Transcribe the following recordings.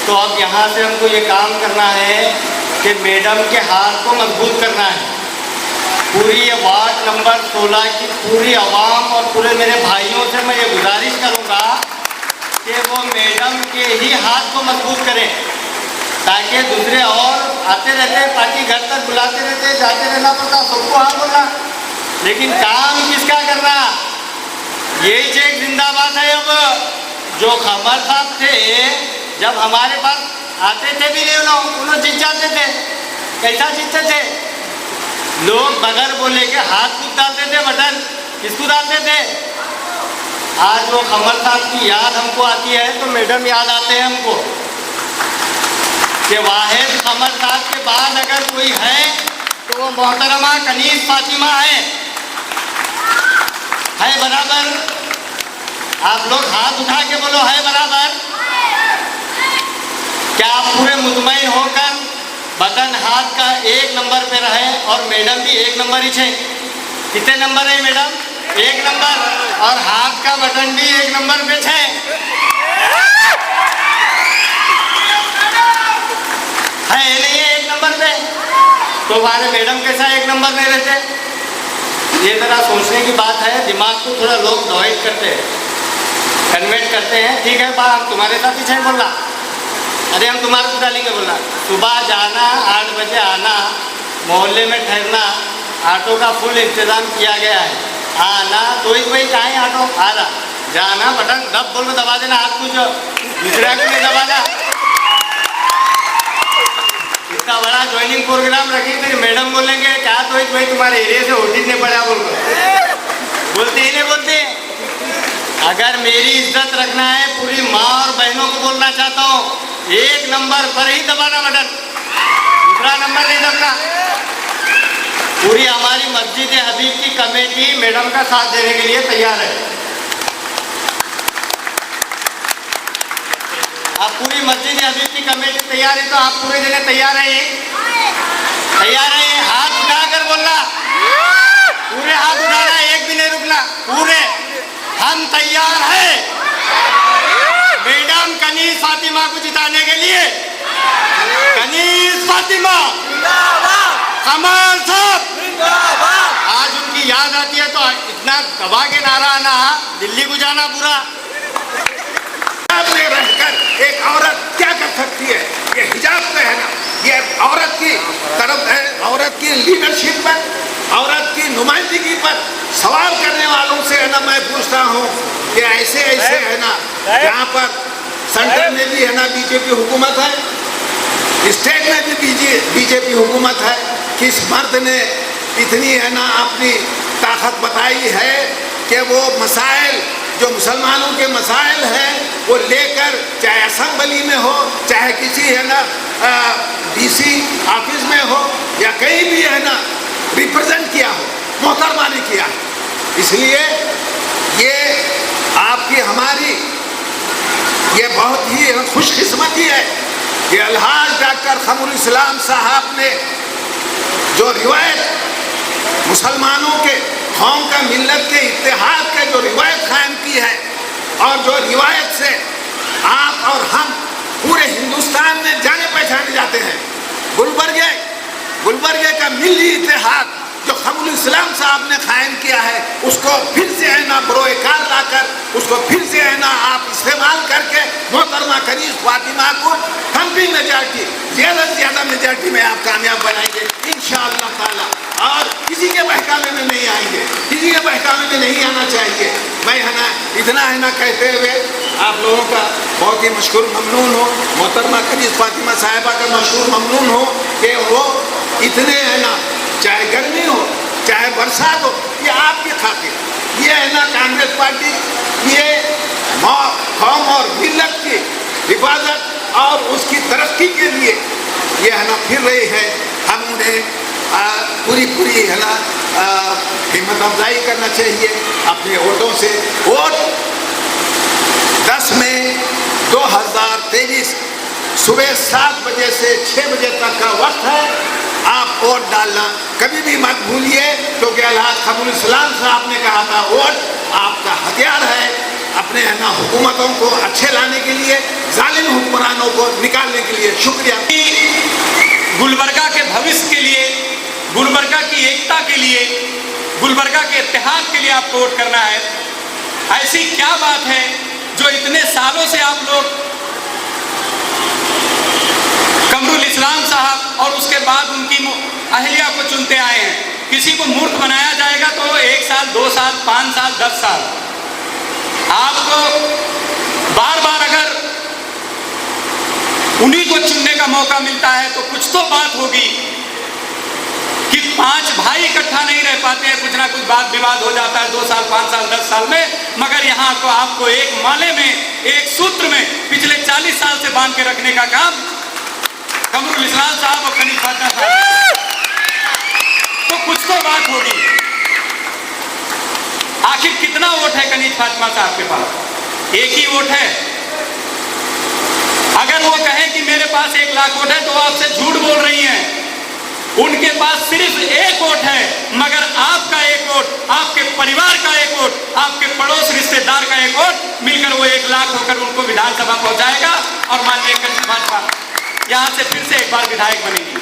तो अब यहाँ से हमको ये काम करना है कि मैडम के हाथ को मजबूत करना है। पूरी ये वार्ड नंबर 16 की पूरी आवाम और पूरे मेरे भाइयों से मैं ये गुजारिश करूँगा कि वो मैडम के ही हाथ को मजबूत करें, ताकि दूसरे और आते रहते पार्टी घर तक बुलाते रहते, जाते रहना पड़ता, सबको हाँ बोलना, लेकिन काम किसका करना? यही चेक जिंदाबाद है। अब जो खमर साहब थे, जब हमारे पास आते थे भी नहीं, उन्होंने जीत जाते थे। कैसा जीतते थे? लोग बगैर बोले के हाथ कूद डालते थे, बटन किसको डालते थे? आज वो खमर साहब की याद हमको आती है तो मैडम याद आते हैं हमको कि वाहिद खमर साहब के बाद अगर कोई है तो वो मोहतरमा कनीज़ फातिमा है बराबर। आप लोग हाथ उठा के बोलो है बराबर। क्या आप पूरे मुतमईन होकर बटन हाथ का 1 नंबर पे रहे और मैडम भी 1 नंबर ही छे? कितने नंबर है मैडम? 1 नंबर। और हाथ का बटन भी 1 नंबर पे छे। है नहीं है 1 नंबर पे, तो हमारे मैडम कैसा 1 नंबर नहीं रहते? ये जरा सोचने की बात है। दिमाग को थोड़ा लोग डिवाइड करते हैं, कन्वर्ट करते हैं। ठीक है बा, हम तुम्हारे साथ ही छे बोलना, अरे हम तुम्हारे को डालेंगे बोलना। सुबह जाना, 8 बजे आना, मोहल्ले में ठहरना, ऑटो का फुल इंतज़ाम किया गया है। आना तो ही वही कहाँ है ऑटो आ रहा, जाना बटन दब बोलो दबा देना, हाथ कुछ दूसरा को नहीं दबाना। इतना बड़ा ज्वाइनिंग प्रोग्राम रखी तो मैडम बोलेंगे क्या तो भाई तुम्हारे एरिया से ओटिस नहीं पड़ा बोलते ही नहीं बोलते। अगर मेरी इज्जत रखना है, पूरी माँ और बहनों को बोलना चाहता हूँ, 1 नंबर पर ही दबाना बटन, दूसरा नंबर नहीं दबना। पूरी हमारी मस्जिद हबीब की कमेटी मैडम का साथ देने के लिए तैयार है। आप पूरी मस्जिद हबीब की कमेटी तैयार है तो आप पूरे जने तैयार हैं? तैयार है? हाथ उठाकर बोलना, पूरे हाथ उठाना, एक भी नहीं रुकना, पूरे हम तैयार हैं मैडम कनीज़ फातिमा को जिताने के लिए। कनीज़ फातिमा कमर साहब, आज उनकी याद आती है तो इतना दबा के नारा आना, दिल्ली को जाना पूरा। में रहकर एक औरत क्या कर सकती है? ये हिजाब पहना, ये औरत की तरफ है, औरत की लीडरशिप पर, औरत की नुमाइंदगी पर सवाल करने वालों से है ना मैं पूछता हूँ कि ऐसे है ना, जहाँ पर सेंटर में भी है ना बीजेपी हुकूमत है, स्टेट में भी बीजेपी हुकूमत है, किस मर्द ने इतनी है ना अपनी ताकत बताई है कि वो मसाइल जो मुसलमानों के मसाइल हैं वो लेकर, चाहे असम्बली में हो, चाहे किसी है ना डीसी ऑफिस में हो या कहीं भी है ना रिप्रेजेंट किया हो, मोहतरमा ने किया। इसलिए ये आपकी हमारी ये बहुत ही खुशकिस्मती है कि अलहाज डॉक्टर खमरुल इस्लाम साहब ने जो रिवायत मुसलमानों के कौम का मिल्लत के इत्तेहाद के जो रिवायत कायम की है, और जो रिवायत से आप और हम पूरे हिंदुस्तान में जाने पहचाने जाते हैं। गुलबर्गे का मिली इत्तेहाद जो खमरुल इस्लाम साहब ने कायम किया है, उसको फिर से है ना बरोएकार लाकर, उसको फिर से है ना आप इस्तेमाल करके मोहतरमा कनीज़ फातिमा को थम्पिंग मेजॉरिटी, ज़्यादा से ज़्यादा मेजॉरिटी में आप कामयाब बनाएंगे इंशाअल्लाह ताला। और किसी के बहकावे में नहीं आएंगे, किसी के बहकावे में नहीं आना चाहिए। मैं है ना इतना है ना कहते हुए आप लोगों का बहुत ही मशकूर ममनून हो, मोहतरमा कनीज़ फातिमा साहिबा का मशहूर ममनून हो कि वो इतने है ना, चाहे गर्मी हो चाहे बरसात हो, ये आपकी खातिर, ये है ना कांग्रेस पार्टी, ये कौम और मिल्लत की हिफाजत और उसकी तरक्की के लिए ये है ना फिर रही है। हम उन्हें पूरी है ना हिम्मत अफजाई करना चाहिए अपने वोटों से। वोट 10 मई 2023 सुबह 7 बजे से 6 बजे तक का वक्त है। आप वोट डालना कभी भी मत भूलिए, क्योंकि अलहाज खमरुल इस्लाम साहब ने कहा था वोट आपका हथियार है। अपने है ना हुकूमतों को अच्छे लाने के लिए, जालिम हुक्मरानों को निकालने के लिए। शुक्रिया। गुलबर्गा के भविष्य के लिए, गुलबर्गा की एकता के लिए, गुलबर्गा के इत्तेहाद के लिए आपको वोट करना है। ऐसी क्या बात है जो इतने सालों से आप लोग कमरुल इस्लाम साहब और उसके बाद उनकी अहलिया को चुनते आए हैं? किसी को मूर्ख बनाया जाएगा तो 1 साल, 2 साल, 5 साल, 10 साल। आपको बार बार अगर उन्हीं को चुनने का मौका मिलता है तो कुछ तो बात होगी कि 5 भाई इकट्ठा नहीं रह पाते हैं, कुछ ना कुछ बात विवाद हो जाता है 2 साल, 5 साल, 10 साल में। मगर यहाँ को आपको एक माले में, एक सूत्र में पिछले 40 साल से बांध के रखने का काम कमरुल इस्लाम साहब और कनीज फातिमा साहब, तो कुछ तो बात होगी। आखिर कितना वोट है कनीज फातिमा साहब के पास? एक ही वोट है। अगर वो कहें कि मेरे पास 1 लाख वोट है तो आपसे झूठ बोल रही हैं। उनके पास सिर्फ 1 वोट है, मगर आपका 1 वोट, आपके परिवार का 1 वोट, आपके पड़ोस रिश्तेदार का 1 वोट मिलकर वो 1 लाख होकर उनको विधानसभा पहुंचाएगा और माननीय कनीज फातिमा यहां से फिर से एक बार विधायक बनेगी।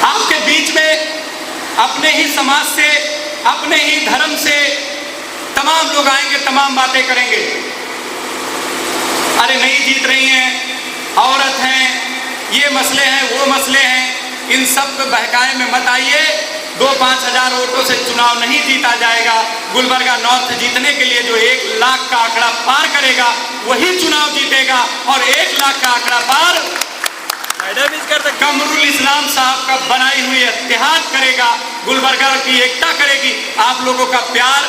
आपके बीच में अपने ही समाज से, अपने ही धर्म से तमाम लोग आएंगे, तमाम बातें करेंगे। अरे नहीं जीत रही हैं, औरत हैं, ये मसले हैं, वो मसले हैं, इन सब को बहकाए में मत आइए। 2-5 हजार वोटों से चुनाव नहीं जीता जाएगा। गुलबर्गा नॉर्थ जीतने के लिए जो 1 लाख का आंकड़ा पार करेगा वही चुनाव जीतेगा, और 1 लाख का आंकड़ा पार कमरुल इस्लाम साहब का बनाई हुई इत्तेहाद करेगा, गुलबर्गा की एकता करेगी। आप लोगों का प्यार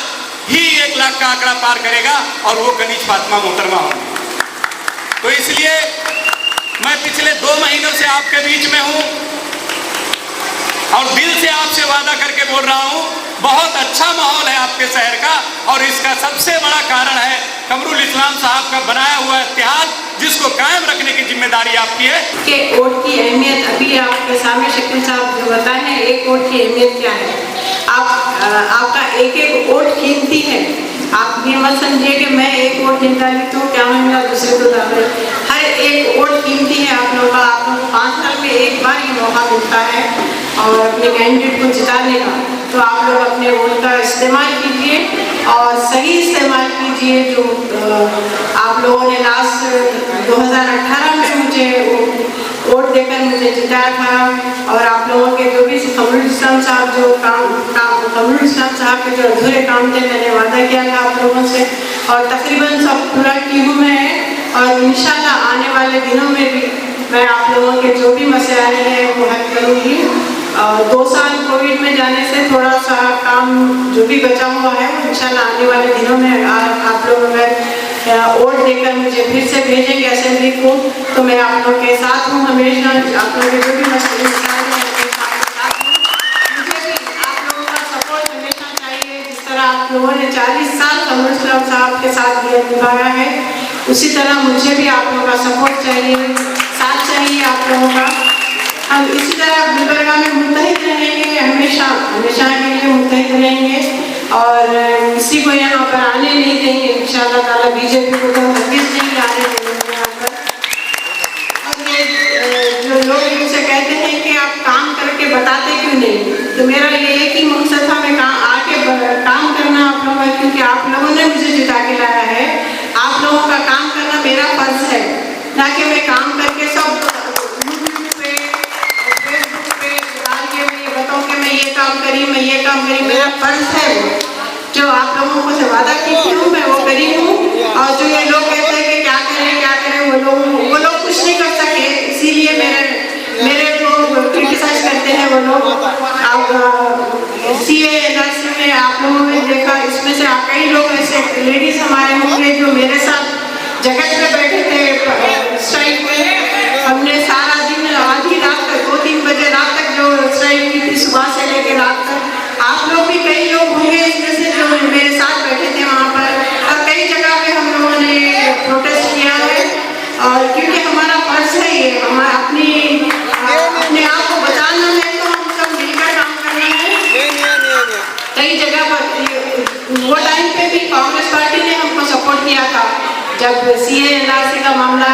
ही 1 लाख का आंकड़ा पार करेगा और वो कनीज फातिमा मोहतरमा होंगी। तो इसलिए मैं पिछले 2 महीनों से आपके बीच में हूं और दिल से आपसे वादा करके बोल रहा हूं, बहुत अच्छा माहौल है आपके शहर का, और इसका सबसे बड़ा कारण है कमरुल इस्लाम साहब का बनाया हुआ इत्तेहाद, जिसको कायम रखने की जिम्मेदारी आपकी है। कि वोट की अहमियत अभी आपके सामने शकील साहब जो बताए हैं, 1 वोट की अहमियत क्या है। आपका 1-1 वोट कीमती है। आप ये मत समझिए कि मैं 1 वोट निकाली तो क्या मेरा दूसरे को दावे। हर 1 वोट कीमती है आप लोगों का। आप लोग 5 साल में 1 बार ही मौका मिलता है और अपने कैंडिडेट को जिताने का, तो आप लोग अपने वोट का इस्तेमाल कीजिए और सही इस्तेमाल कीजिए। जो आप लोगों ने लास्ट 2018 में मुझे वोट देकर मुझे जिताया था, और आप लोगों के जो भी कमरुल इस्लाम साहब जो कमरुल इस्लाम साहब के जो अधूरे काम थे, मैंने वादा किया था आप लोगों से, और तकरीबन सब पूरा की हूँ मैं। और इंशाल्लाह आने वाले दिनों में भी मैं आप लोगों के जो भी मसले हैं वो हल करूँगी। 2 साल कोविड में जाने से थोड़ा सा काम जो भी बचा हुआ है इंशाल्लाह आने वाले दिनों में आप लोग अगर वोट देकर मुझे फिर से भेजेंगे असेंबली को, तो मैं आप लोग के साथ हूँ हमेशा। आप लोग के जो भी मसले मुझे भी आप लोगों का सपोर्ट हमेशा चाहिए। जिस तरह आप लोगों ने 40 साल कमरुल इस्लाम साहब के साथ निभाया है, उसी तरह मुझे भी आप लोगों का सपोर्ट चाहिए, साथ चाहिए आप लोगों का। हम इसी तरह गुलबर्गा में मुत्तहिद रहेंगे, हमेशा हमेशा के लिए मुत्तहिद रहेंगे और किसी को यहाँ पर आने नहीं देंगे इंशाअल्लाह ताला। बीजेपी को तो हरगिज़ नहीं आने देंगे यहाँ पर। और ये जो लोग मुझसे कहते हैं कि आप काम करके बताते क्यों नहीं, तो मेरा ये एक ही मकसद था, मैं आके काम करना आप लोगों का, क्योंकि आप लोगों ने मुझे जिता के लाया है। आप लोगों का काम करना मेरा फर्ज है, ना कि मैं काम करके सब मैं ये काम करी। मेरा फर्ज है वो जो आप लोगों को से वादा की हूँ मैं वो करी हूँ। और जो ये लोग कहते हैं कि क्या करें वो लोग कुछ नहीं कर सके, इसीलिए मेरे को क्रिटिसाइज करते हैं वो लोग। अब सीए एनआरसी में आप लोगों ने देखा, इसमें से कई लोग ऐसे लेडीज हमारे होंगे जो मेरे साथ जगह पे बैठे थे स्ट्राइक में। हमने सारा दिन आधी रात तक 2-3 बजे रात तक जो स्ट्राइक की थी, सुबह से लेकर रात तक। आप लोग भी कई लोग होंगे इसमें से जो मेरे साथ बैठे थे वहाँ पर, और कई जगह पे हम लोगों ने प्रोटेस्ट किया है। और क्योंकि हमारा फर्ज है ये, हमारा अपने आप को बचाना है, तो हम सब मिलकर काम करना है। कई जगह पर वो टाइम पे भी कांग्रेस पार्टी ने हम किया था जब CA NRC का मामला